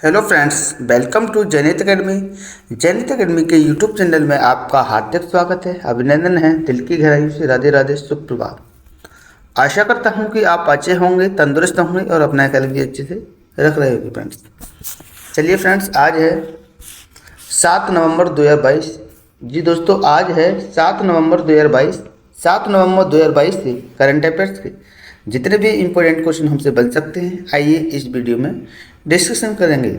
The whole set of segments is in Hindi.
Hello friends, welcome to Jainit academy. Jainit academy के यूट्यूब चैनल में आपका हार्दिक स्वागत है। अभिनंदन है, दिल की गहराई से राधे राधे, शुभ प्रभात। आशा करता हूं कि आप अच्छे होंगे, तंदुरुस्त होंगे और अपना ख्याल भी अच्छे से रख रहे होंगे फ्रेंड्स। चलिए फ्रेंड्स, आज है 7 नवंबर 2022। जी दोस्तों, आज है 7 नवंबर 2022। 7 नवंबर 2022 से करंट अफेयर्स के जितने भी इम्पोर्टेंट क्वेश्चन हमसे बन सकते हैं, आइए इस वीडियो में डिस्कशन करेंगे।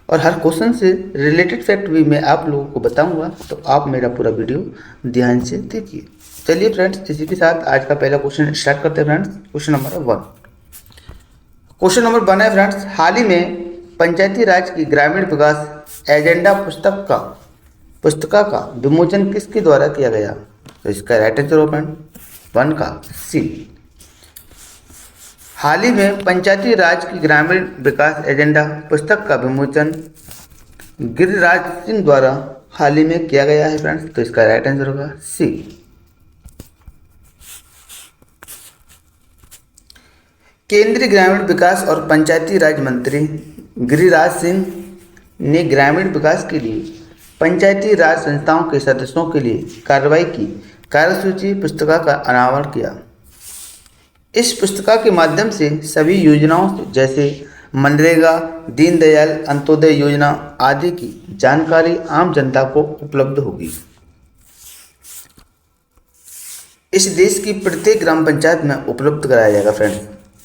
और हर क्वेश्चन से रिलेटेड फैक्ट भी मैं आप लोगों को बताऊंगा, तो आप मेरा पूरा वीडियो ध्यान से देखिए। चलिए फ्रेंड्स, इसी के साथ आज का पहला क्वेश्चन स्टार्ट करते हैं friends. Question number 1। Question number 1 है फ्रेंड्स, हाल ही में पंचायती राज की ग्रामीण विकास एजेंडा पुस्तिका का विमोचन किसके द्वारा किया गया? तो इसका राइट आंसर होगा 1 का सी। हाल ही में पंचायती राज की ग्रामीण विकास एजेंडा पुस्तक का विमोचन गिरिराज सिंह द्वारा हाल ही में किया गया है फ्रेंड्स। तो इसका राइट आंसर होगा सी। केंद्रीय ग्रामीण विकास और पंचायती राज मंत्री गिरिराज सिंह ने ग्रामीण विकास के लिए पंचायती राज संस्थाओं के सदस्यों के लिए कार्रवाई की कार्यसूची पुस्तिका का अनावरण किया। इस पुस्तिका के माध्यम से सभी योजनाओं जैसे मनरेगा, दीनदयाल अंत्योदय योजना आदि की जानकारी आम जनता को उपलब्ध होगी। इस देश की प्रत्येक ग्राम पंचायत में उपलब्ध कराया जाएगा फ्रेंड्स।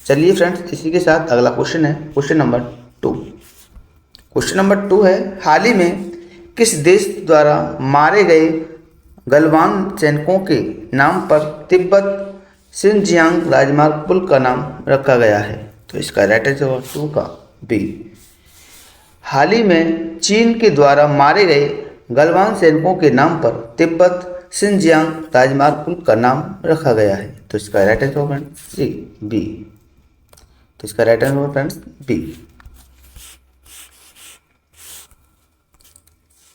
चलिए फ्रेंड्स, इसी के साथ अगला क्वेश्चन है क्वेश्चन नंबर 2। क्वेश्चन नंबर 2 है, हाल ही में किस देश द्वारा मारे गए गलवान सैनिकों के नाम पर तिब्बत सिनजियांग राजमार्ग पुल का नाम रखा गया है? तो इसका राइट आंसर होगा 2 का बी। हाल ही में चीन के द्वारा मारे गए गलवान सैनिकों के नाम पर तिब्बत सिनजियांग राजमार्ग पुल का नाम रखा गया है। तो इसका राइट आंसर होगा सी बी। तो इसका राइट आंसर होगा फ्रेंड्स बी।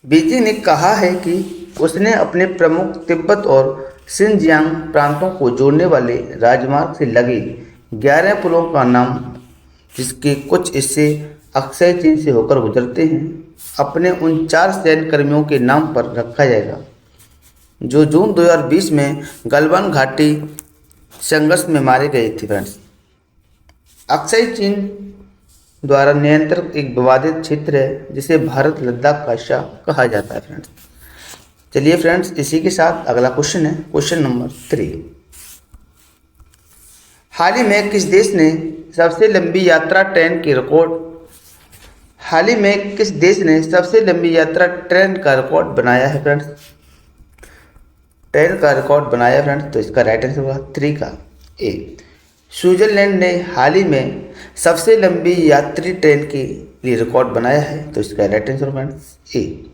बीजिंग ने कहा है कि उसने अपने प्रमुख तिब्बत और सिनजियांग प्रांतों को जोड़ने वाले राजमार्ग से लगे 11 पुलों का नाम, जिसके कुछ हिस्से अक्सय चीन से होकर गुजरते हैं, अपने उन 4 सैन्य कर्मियों के नाम पर रखा जाएगा जो जून 2020 में गलवान घाटी संघर्ष में मारे गए थे फ्रेंड्स। अक्सय चीन द्वारा नियंत्रित एक विवादित क्षेत्र है जिसे भारत लद्दाख का हिस्सा कहा जाता है फ्रेंड्स। चलिए फ्रेंड्स, इसी के साथ अगला क्वेश्चन है क्वेश्चन नंबर 3। हाल ही में किस देश ने सबसे लंबी यात्रा ट्रेन का रिकॉर्ड बनाया है फ्रेंड्स? ट्रेन का रिकॉर्ड बनाया फ्रेंड्स। तो इसका राइट आंसर होगा 3 का ए। स्विट्जरलैंड ने हाल ही में सबसे लंबी यात्री ट्रेन के लिए रिकॉर्ड बनाया है। तो इसका राइट आंसर होगा ए।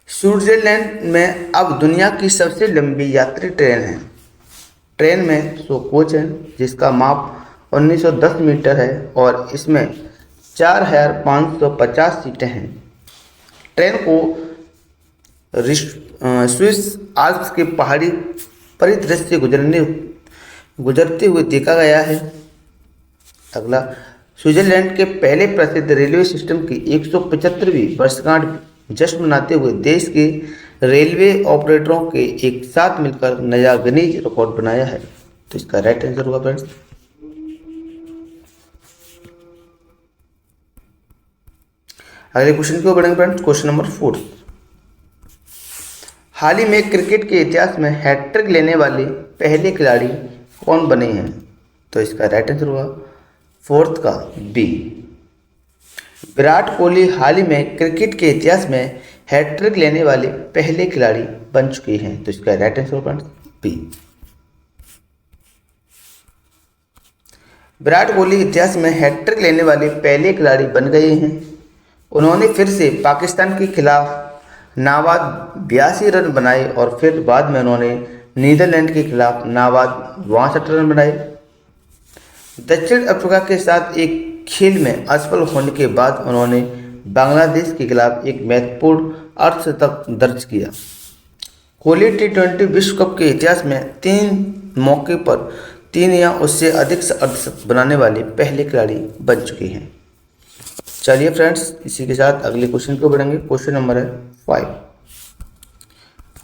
स्विट्जरलैंड में अब दुनिया की सबसे लंबी यात्री ट्रेन है। ट्रेन में 100 कोच है, जिसका माप 1910 मीटर है और इसमें 4550 सीटें हैं। ट्रेन को स्विस आल्प्स के पहाड़ी परिदृश्य से गुजरते हुए देखा गया है। अगला, स्विट्जरलैंड के पहले प्रसिद्ध रेलवे सिस्टम की 175वीं वर्षगांठ जश्न मनाते हुए देश के रेलवे ऑपरेटरों के एक साथ मिलकर नया गिनीज रिकॉर्ड बनाया है। तो इसका राइट आंसर होगा फ्रेंड्स। अगले क्वेश्चन की ओर बढ़ेंगे फ्रेंड्स। Question number 4। हाल ही में क्रिकेट के इतिहास में हैट्रिक लेने वाले पहले खिलाड़ी कौन बने हैं? तो इसका राइट आंसर होगा 4 का बी। विराट कोहली हाल ही में क्रिकेट के इतिहास में हैट्रिक लेने वाले पहले खिलाड़ी बन चुके हैं। तो इसका राइट आंसर होगा बी। विराट कोहली इतिहास में हैट्रिक लेने वाले पहले खिलाड़ी बन गए हैं। उन्होंने फिर से पाकिस्तान के खिलाफ नाबाद 82 रन बनाए और फिर बाद में उन्होंने नीदरलैंड के खिलाफ नाबाद 62 रन बनाए। दक्षिण अफ्रीका के साथ एक खेल में असफल होने के बाद उन्होंने बांग्लादेश के खिलाफ एक महत्वपूर्ण अर्धशतक दर्ज किया। कोहली T20 विश्व कप के इतिहास में 3 मौके पर 3 या उससे अधिक अर्धशतक बनाने वाली पहले खिलाड़ी बन चुकी हैं। चलिए फ्रेंड्स, इसी के साथ अगले क्वेश्चन को बढ़ेंगे। क्वेश्चन नंबर है 5।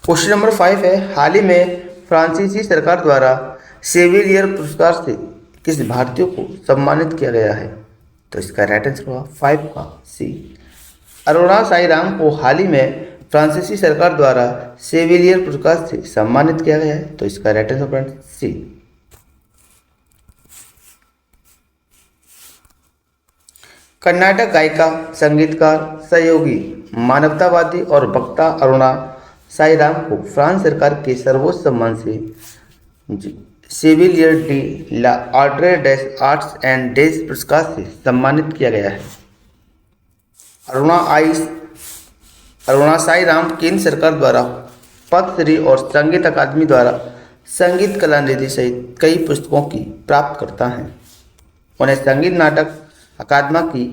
क्वेश्चन नंबर 5 है, हाल ही में फ्रांसीसी सरकार द्वारा सेविलियर पुरस्कार से किस भारतीय को सम्मानित किया गया है? तो इसका राइट आंसर होगा 5 का सी। अरुणा साईराम को हाल ही में फ्रांसीसी सरकार द्वारा सेविलियर पुरस्कार से सम्मानित किया गया है। तो इसका राइट आंसर फ्रेंड्स सी। कर्नाटक गायिका, संगीतकार, सहयोगी, मानवतावादी और वक्ता अरुणा साईराम को फ्रांस सरकार के सर्वोच्च सम्मान से Chevalier de la Order des Arts and डेज पुरस्कार से सम्मानित किया गया है। अरुणा साईराम केंद्र सरकार द्वारा पद्मश्री और संगीत अकादमी द्वारा संगीत कला निधि सहित कई पुस्तकों की प्राप्तकर्ता हैं। उन्हें संगीत नाटक अकादमी की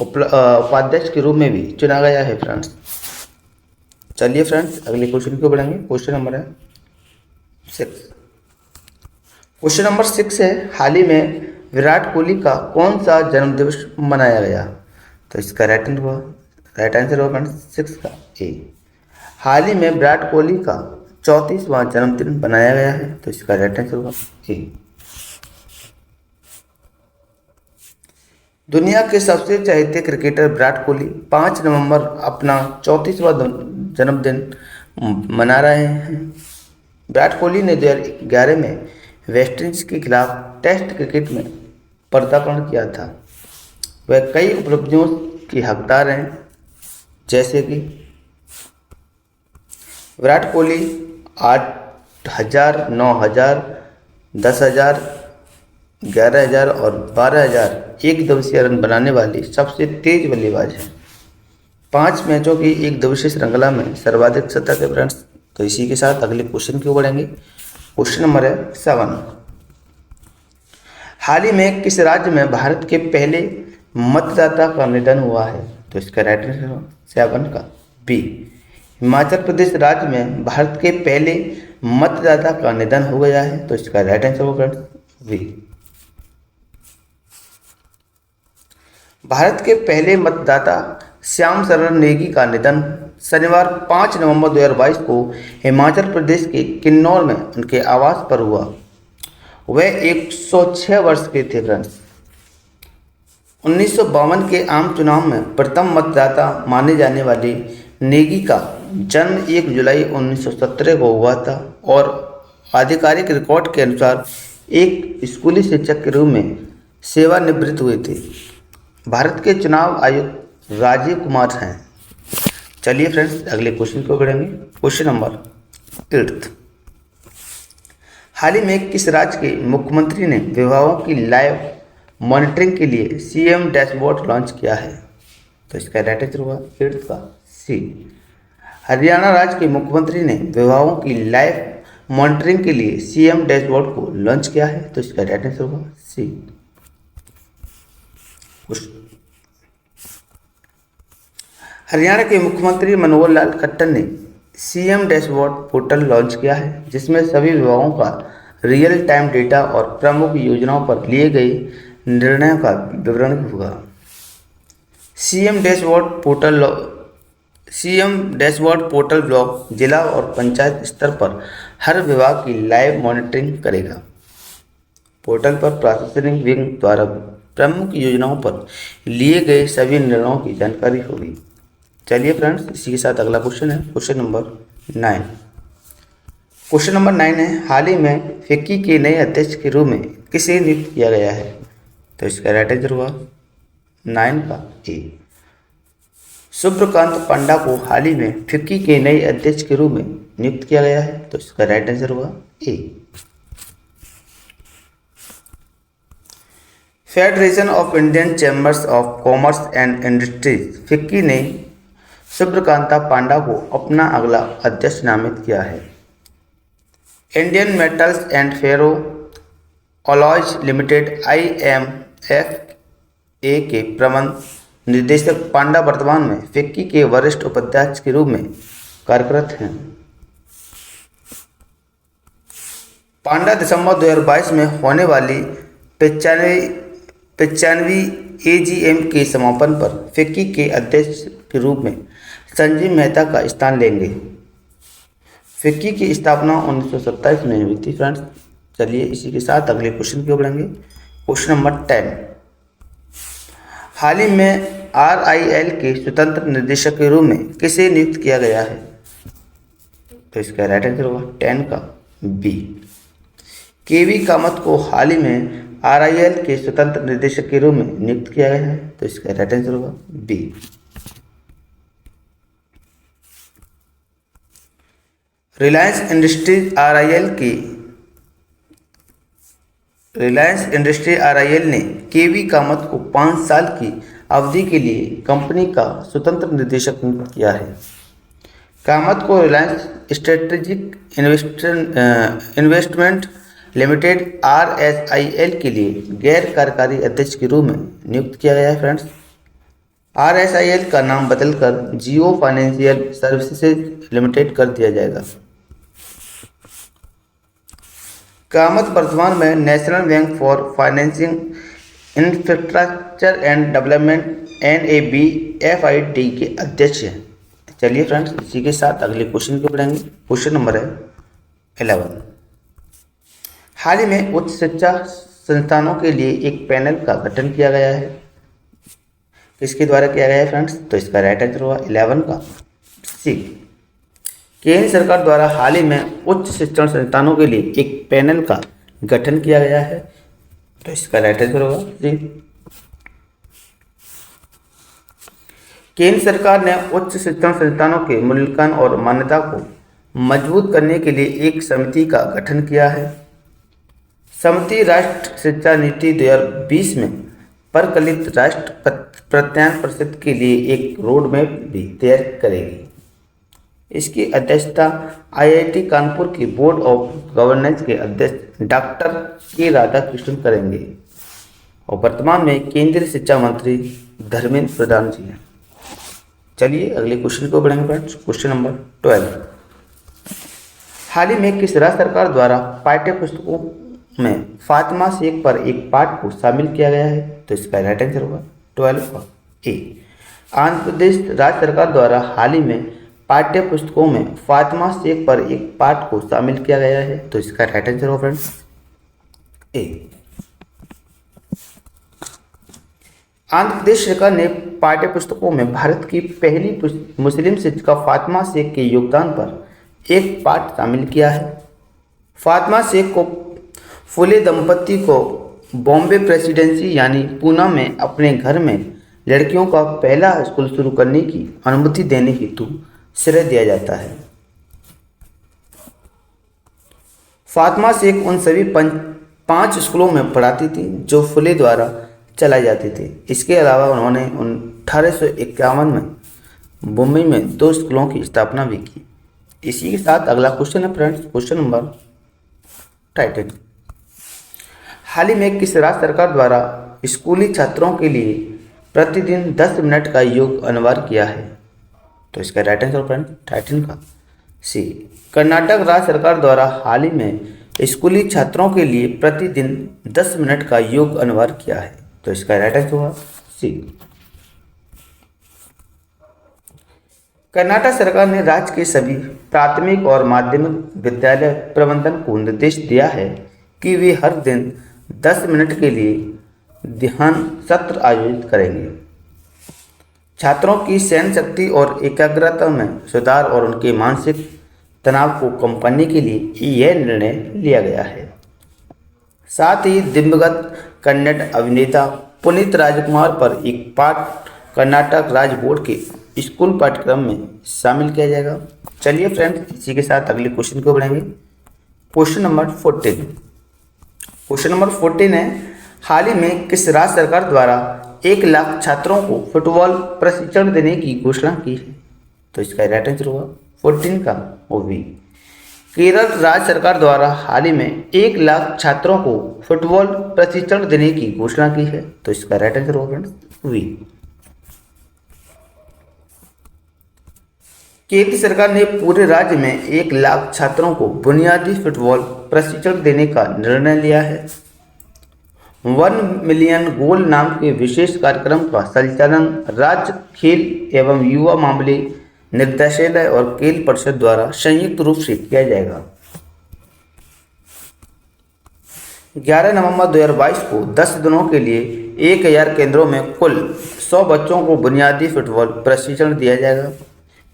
उपाध्यक्ष के रूप में भी चुना गया है फ्रेंड्स। चलिए फ्रेंड्स, अगले क्वेश्चन को बढ़ेंगे। क्वेश्चन नंबर है 6। क्वेश्चन नंबर 6 है, हाल ही में विराट कोहली का कौन सा जन्मदिवस मनाया गया? तो इसका राइट आंसर होगा फ्रेंड्स 6 का ए। हाल ही में विराट कोहली का 34वां जन्मदिन मनाया गया है। तो इसका राइट आंसर होगा ए। दुनिया के सबसे चहेते क्रिकेटर विराट कोहली 5 नवंबर अपना 34वां जन्मदिन मना रहे हैं। विराट कोहली ने 2011 में वेस्टइंडीज के खिलाफ टेस्ट क्रिकेट में पदार्पण किया था। वह कई उपलब्धियों की हकदार हैं, जैसे कि विराट कोहली 8,000, 9,000, 10,000, 11,000 और 12,000 एक दिवसीय रन बनाने वाली सबसे तेज बल्लेबाज है। 5 मैचों की एक दिवसीय श्रृंखला में सर्वाधिक शतक है फ्रेंड्स। तो इसी के साथ अगले क्वेश्चन की ओर बढ़ेंगे। क्वेश्चन नंबर है 7। हाल ही में किस राज्य में भारत के पहले मतदाता का निधन हुआ है? तो इसका राइट आंसर 7 का बी। हिमाचल प्रदेश राज्य में भारत के पहले मतदाता का निधन हो गया है। तो इसका राइट आंसर होगा फ्रेंड्स बी। भारत के पहले मतदाता श्याम शरण नेगी का निधन शनिवार 5 नवंबर 2022 को हिमाचल प्रदेश के किन्नौर में उनके आवास पर हुआ। वह 106 वर्ष के थे फ्रेंड्स। 1952 के आम चुनाव में प्रथम मतदाता माने जाने वाले नेगी का जन्म 1 जुलाई 1917 को हुआ था और आधिकारिक रिकॉर्ड के अनुसार एक स्कूली शिक्षक के रूप में सेवानिवृत्त हुए थे। भारत के चुनाव आयुक्त राजीव कुमार हैं। चलिए फ्रेंड्स, अगले क्वेश्चन को बढ़ेंगे। Question number 8। हाल ही में किस राज्य के मुख्यमंत्री ने विभागों की लाइव मॉनिटरिंग के लिए सीएम डैशबोर्ड लॉन्च किया है? तो इसका राइट आंसर होगा 8 का सी। हरियाणा राज्य के मुख्यमंत्री ने विभागों की लाइव मॉनिटरिंग के लिए सीएम डैशबोर्ड को लॉन्च किया है। तो इसका राइट आंसर होगा सी। हरियाणा के मुख्यमंत्री मनोहर लाल खट्टर ने सीएम डैशबोर्ड पोर्टल लॉन्च किया है, जिसमें सभी विभागों का रियल टाइम डेटा और प्रमुख योजनाओं पर लिए गए निर्णयों का विवरण होगा। सीएम डैशबोर्ड पोर्टल ब्लॉक, जिला और पंचायत स्तर पर हर विभाग की लाइव मॉनिटरिंग करेगा। पोर्टल पर प्रोसेसिंग विंग द्वारा प्रमुख योजनाओं पर लिए गए सभी निर्णयों की जानकारी होगी। चलिए फ्रेंड्स, इसी के साथ अगला क्वेश्चन है क्वेश्चन नंबर 9। क्वेश्चन नंबर 9 है, हाल ही में फिक्की के नए अध्यक्ष के रूप में किसे नियुक्त किया गया है? तो इसका राइट आंसर हुआ 9 का ए। सूर्यकांत पांडा को हाल ही में फिक्की के नए अध्यक्ष के रूप में नियुक्त किया गया है। तो इसका राइट आंसर हुआ A. Federation of Indian chambers of commerce and industries FICCI ने सूर्यकांता पांडा को अपना अगला अध्यक्ष नामित किया है। Indian metals and ferro alloys limited IMFA के प्रबंध निदेशक पांडा वर्तमान में फिक्की के वरिष्ठ उपाध्यक्ष के रूप में कार्यरत हैं। 15 दिसंबर 2022 में होने वाली 95वीं AGM के समापन पर फिक्की के अध्यक्ष के रूप में संजीव मेहता का स्थान लेंगे। फिक्की की स्थापना 1927 में हुई थी फ्रेंड्स। चलिए इसी के साथ अगले क्वेश्चन की ओर बढ़ेंगे। क्वेश्चन नंबर 10, हाल ही में RIL के स्वतंत्र निदेशक के रूप में किसे नियुक्त किया गया है? तो इसका राइट आंसर होगा 10 का B। KV कामत को हाल ही में RIL के स्वतंत्र निदेशक के रूप में नियुक्त किया गया है। तो इसका राइट आंसर होगा B। रिलायंस इंडस्ट्री RIL ने KV कामत को 5 साल की अवधि के लिए कंपनी का स्वतंत्र निदेशक नियुक्त किया है। कामत को Reliance strategic investment limited RSIL के लिए गैर कार्यकारी अध्यक्ष के रूप में नियुक्त किया गया है फ्रेंड्स। RSIL का नाम बदलकर जियो फाइनेंशियल सर्विसेज लिमिटेड कर दिया जाएगा। कामत वर्तमान में national bank for financing infrastructure and development NABFID के अध्यक्ष हैं। चलिए फ्रेंड्स इसी के साथ अगले क्वेश्चन को पढ़ेंगे। क्वेश्चन नंबर है 11, हाल ही में उच्च शिक्षा संस्थानों के लिए एक पैनल का गठन किया गया है। किसके द्वारा किया गया है फ्रेंड्स? तो इसका राइट आंसर होगा 11 का C। केंद्र सरकार द्वारा हाल ही में उच्च शिक्षण संस्थानों के लिए एक पैनल का गठन किया गया है। तो इसका राइट आंसर होगा C। केंद्र सरकार ने उच्च शिक्षण संस्थानों के मूल्यांकन और मान्यता को मजबूत करने के लिए एक समिति का गठन किया है। समिति राष्ट्रीय शिक्षा नीति 2020 में प्रकलित राष्ट्र प्रत्यायन परिषद के लिए एक रोड मैप भी तैयार करेगी। इसकी अध्यक्षता IIT कानपुर की बोर्ड ऑफ गवर्नेंस के अध्यक्ष डॉक्टर के राधाकृष्णन करेंगे और वर्तमान में केंद्रीय शिक्षा मंत्री धर्मेंद्र प्रधान जी हैं। चलिए अगले क्वेश्चन को बढ़ेंगे फ्रेंड्स। क्वेश्चन नंबर 12, हाल ही में किस राज्य सरकार द्वारा पाठ्य पुस्तकों में फातिमा शेख पर एक पाठ को शामिल किया गया है? तो इसका राइट आंसर होगा 12 का A। आंध्र प्रदेश राज्य सरकार द्वारा हाल ही में पाठ्य पुस्तकों में फातिमा शेख पर एक पाठ को शामिल किया गया है। तो इसका राइट आंसर होगा फ्रेंड्स A। आंध्र प्रदेश सरकार ने पाठ्य पुस्तकों में भारत की पहली मुस्लिम शिक्षिका फातिमा शेख के योगदान पर एक पाठ शामिल किया है। फातिमा शेख को फुले दंपति को बॉम्बे प्रेसिडेंसी यानी पूना में अपने घर में लड़कियों का पहला स्कूल शुरू करने की अनुमति देने हेतु श्रेय दिया जाता है। फातिमा शेख उन सभी 5 स्कूलों में पढ़ाती थी जो फुले द्वारा चलाए जाते थे। इसके अलावा उन्होंने 1851 में मुंबई में 2 स्कूलों की स्थापना भी की। इसी के साथ अगला क्वेश्चन है फ्रेंड्स, क्वेश्चन नंबर 13, हाल ही में किस राज्य सरकार द्वारा स्कूली छात्रों के लिए प्रतिदिन 10 मिनट का योग अनिवार्य किया है? तो इसका राइट आंसर फ्रेंड 13 का C। कर्नाटक राज्य सरकार द्वारा हाल ही में स्कूली छात्रों के लिए प्रतिदिन 10 मिनट का योग अनिवार्य किया है। तो इसका राइट आंसर होगा C। कर्नाटक सरकार ने राज्य के सभी प्राथमिक और माध्यमिक विद्यालय प्रबंधन को निर्देश दिया है कि वे हर दिन 10 मिनट के लिए ध्यान सत्र आयोजित करेंगे। छात्रों की सहन शक्ति और एकाग्रता में सुधार और उनके मानसिक तनाव को कम करने के लिए यह निर्णय लिया गया है। साथ ही दिवंगत कन्नड़ अभिनेता पुनीत राजकुमार पर एक पाठ कर्नाटक राज्य बोर्ड के स्कूल पाठ्यक्रम में शामिल किया जाएगा। चलिए फ्रेंड्स इसी के साथ अगले क्वेश्चन को बढ़ेंगे। Question number 14। क्वेश्चन नंबर 14 है, हाल ही में किस राज्य सरकार द्वारा 1 लाख छात्रों को फुटबॉल प्रशिक्षण देने की घोषणा की है? तो इसका राइट आंसर होगा 14 का OB। केरल राज्य सरकार द्वारा हाल ही में 1 लाख छात्रों को फुटबॉल प्रशिक्षण देने की घोषणा की है। तो इसका राइट आंसर होगा फ्रेंड्स B। केंद्र सरकार ने पूरे राज्य में 1 लाख छात्रों को बुनियादी फुटबॉल प्रशिक्षण देने का निर्णय लिया है। 1 मिलियन गोल नाम के विशेष कार्यक्रम का संचालन राज्य खेल एवं युवा मामले निर्देशालय और खेल परिषद द्वारा संयुक्त रूप से किया जाएगा। 11 नवंबर 2022 को 10 दिनों के लिए 1000 केंद्रों में कुल 100 बच्चों को बुनियादी फुटबॉल प्रशिक्षण दिया जाएगा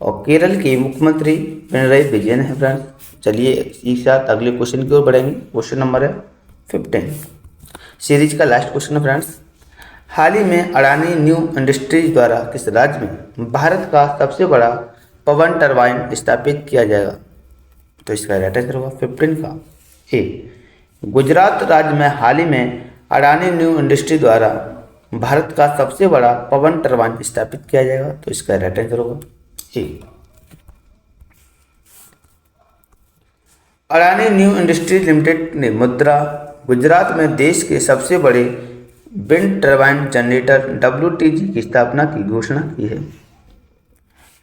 और केरल के मुख्यमंत्री पिनराई विजयन है फ्रेंड्स। चलिए इसी साथ अगले क्वेश्चन की ओर बढ़ेंगे। क्वेश्चन नंबर है 15 सीरीज का लास्ट क्वेश्चन है फ्रेंड्स। हाल ही में अडानी न्यू इंडस्ट्रीज द्वारा किस राज्य में भारत का सबसे बड़ा पवन टरबाइन स्थापित किया जाएगा? तो इसका राइट आंसर होगा 15 का ए। गुजरात राज्य में हाल ही में अडानी न्यू इंडस्ट्री द्वारा भारत का सबसे बड़ा पवन टरबाइन स्थापित किया जाएगा। तो इसका राइट आंसर होगा ए। अडानी न्यू इंडस्ट्रीज लिमिटेड ने मुद्रा गुजरात में देश के सबसे बड़े विंड टरबाइन जनरेटर WTG की स्थापना की घोषणा की है।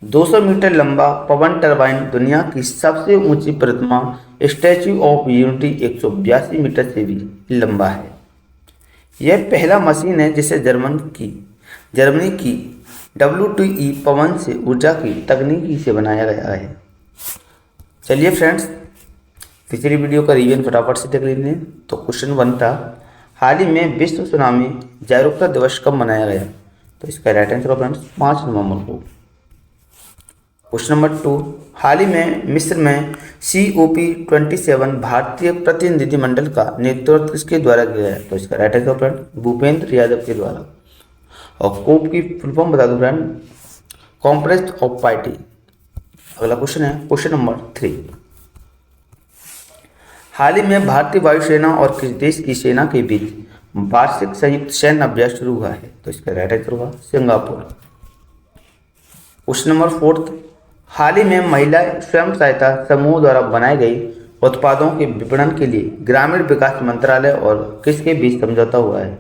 200 मीटर लंबा पवन टरबाइन दुनिया की सबसे ऊंची प्रतिमा स्टैच्यू ऑफ यूनिटी 182 मीटर से भी लंबा है। यह पहला मशीन है जिसे जर्मनी की WTE पवन से ऊर्जा की तकनीकी से बनाया गया है। चलिए फ्रेंड्स पिछली वीडियो का रिवीजन फटाफट से देख लीजिए। तो क्वेश्चन 1 था, हाल ही में विश्व सुनामी जागरूकता दिवस कब मनाया गया? तो इसका राइट आंसर होगा फ्रेंड्स 5 नवंबर को। क्वेश्चन नंबर 2, हाल ही में मिस्र में COP27 भारतीय प्रतिनिधिमंडल का नेतृत्व किसके द्वारा किया है? तो इसका राइट आंसर होगा फ्रेंड भूपेंद्र यादव के द्वारा। और कोप की फुल फॉर्म बता दो फ्रेंड, कॉन्फ्रेंस ऑफ पार्टी। अगला क्वेश्चन है क्वेश्चन नंबर 3, हाल ही में भारतीय वायुसेना और किस देश की सेना के बीच वार्षिक संयुक्त सैन्य अभ्यास शुरू हुआ है? तो इसका राइट आंसर होगा सिंगापुर। क्वेश्चन नंबर 4, हाल ही में महिला स्वयं सहायता समूह द्वारा बनाए गए उत्पादों के विपणन के लिए ग्रामीण विकास मंत्रालय और किसके बीच समझौता हुआ है?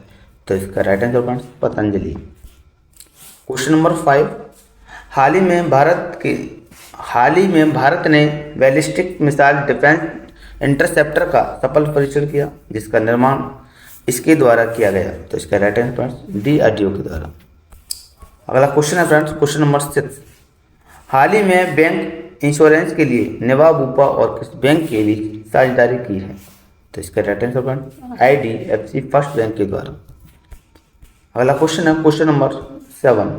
तो इसका right answer friends Patanjali. Question number 5, हाल ही में भारत ने बैलिस्टिक मिसाइल डिफेंस इंटरसेप्टर का सफल परीक्षण किया, जिसका निर्माण इसके द्वारा किया गया। तो इसका राइट आंसर फ्रेंड्स DRDO के द्वारा। अगला क्वेश्चन है फ्रेंड्स क्वेश्चन नंबर 6, हाल ही में बैंक इंश्योरेंस के लिए निवा बूपा और किस बैंक के बीच साझेदारी की है? तो इसका right answer friends IDFC first bank के द्वारा। अगला क्वेश्चन है क्वेश्चन नंबर 7,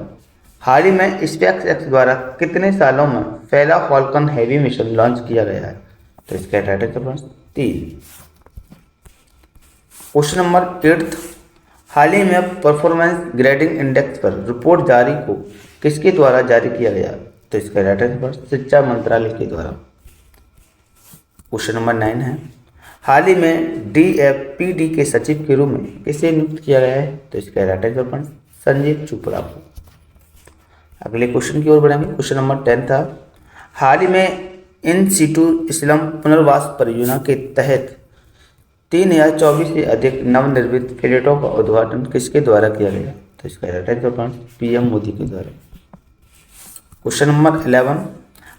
हाल ही में SpaceX द्वारा कितने सालों में पहला फॉल्कन हैवी मिशन लॉन्च किया गया है? तो इसका right answer friends 3। Question number 8, हाल ही में परफॉर्मेंस ग्रेडिंग इंडेक्स पर रिपोर्ट जारी को किसके द्वारा जारी किया गया? तो इसका राइट आंसर फ्रेंड्स शिक्षा मंत्रालय के द्वारा। क्वेश्चन नंबर 9 है, हाल ही में DFPD के सचिव के रूप में किसे नियुक्त किया गया है? तो इसका right answer friends Sanjeev Chopra को। अगले क्वेश्चन की ओर बढ़ेंगे। क्वेश्चन नंबर 10 था, हाल ही में इन सीटू इस्लाम पुनर्वास परियोजना के तहत 3024 से अधिक नवनिर्मित फ्लैटों का उद्घाटन किसके द्वारा किया गया? तो इसका right answer friends PM Modi के द्वारा। क्वेश्चन नंबर 11,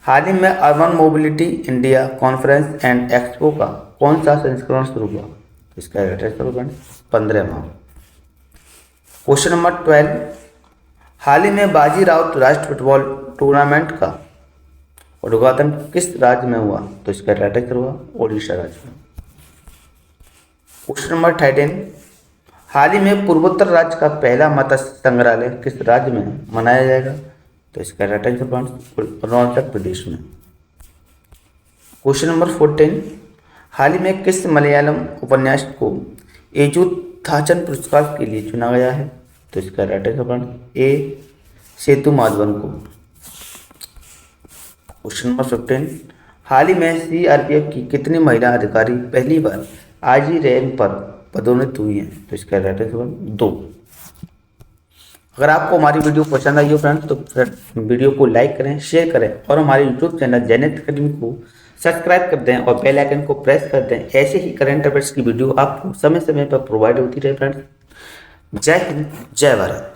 हाल ही में urban mobility India conference and expo का कौन सा संस्करण शुरू हुआ? तो इसका राइट आंसर फ्रेंड्स 15वां। क्वेश्चन नंबर 12, हाल ही में बाजी राउत राष्ट्रीय फुटबॉल टूर्नामेंट का उद्घाटन किस राज्य में हुआ? तो इसका राइट आंसर हुआ ओडिशा राज्य में। क्वेश्चन नंबर 13, हाल ही में पूर्वोत्तर राज्य का पहला मत्स्य संग्रहालय किस राज्य में मनाया जाएगा? तो इसका right answer friends Arunachal Pradesh में। क्वेश्चन नंबर 14, हाल ही में किस मलयालम उपन्यास को एजुथाचन पुरस्कार के लिए चुना गया है? तो इसका राइट आंसर फ्रेंड्स A सेतु माधवन को। क्वेश्चन नंबर 15, हाल ही में CRPF की कितनी महिला अधिकारी पहली बार IG रैंक पर पदोन्नत हुई हैं? तो इसका राइट आंसर 2। अगर आपको हमारी वीडियो पसंद आई हो फ्रेंड्स तो वीडियो को लाइक करें, शेयर करें और हमारे YouTube चैनल जेनेट अकेडमी को सब्सक्राइब कर दें और बेल आइकन को प्रेस कर दें। ऐसे ही करंट अफेयर्स की वीडियो आपको समय समय पर प्रोवाइड होती रहे फ्रेंड्स। जय हिंद, जय भारत।